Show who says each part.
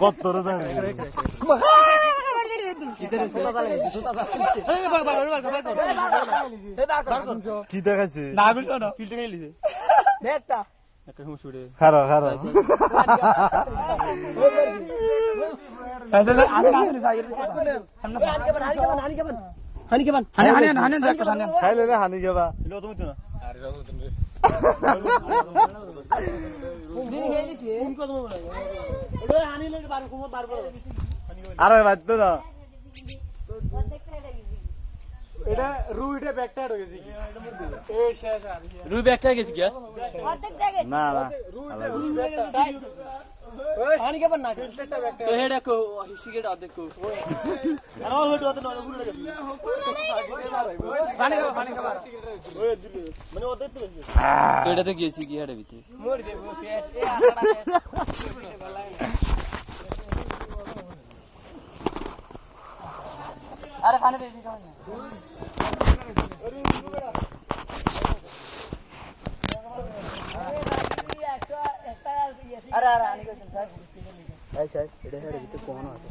Speaker 1: কত তোর কি দেখাচ্ছে খারো খারো খাইলে না হানি গেবা আরে বাধ্য না এটা রুইটা ব্যাগটা গেছে রুই ব্যাগটা গেছে কি না না পানি কেমন না তো হেডা কো সিগারেট অর্ধেক কো আরে ও হেড অত না গুলো লাগে পানি খাবা ওই দিলে মানে অর্ধেক তো এটা তো গেছি কি হেডা ভিতরে মর দে বসে এ আটা আরে পানি বেশি খাও না আরে আরে আনি গেছেন স্যার এই স্যার এটা হেডা ভিতরে কোন আছে